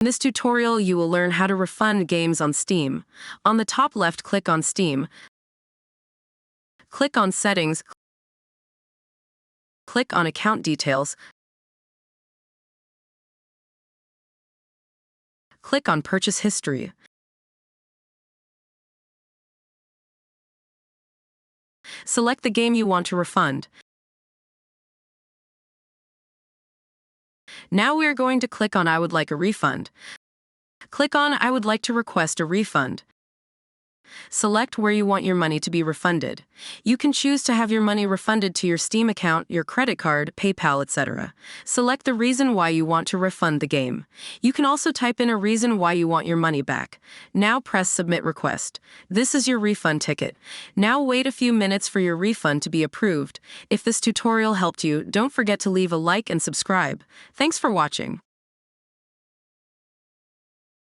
In this tutorial, you will learn how to refund games on Steam. On the top left, click on Steam. Click on Settings. Click on Account Details. Click on Purchase History. Select the game you want to refund. Now we are going to click on I would like a refund. Click on I would like to request a refund. Select where you want your money to be refunded. You can choose to have your money refunded to your Steam account, your credit card, PayPal, etc. Select the reason why you want to refund the game. You can also type in a reason why you want your money back. Now press Submit Request. This is your refund ticket. Now wait a few minutes for your refund to be approved. If this tutorial helped you, don't forget to leave a like and subscribe. Thanks for watching.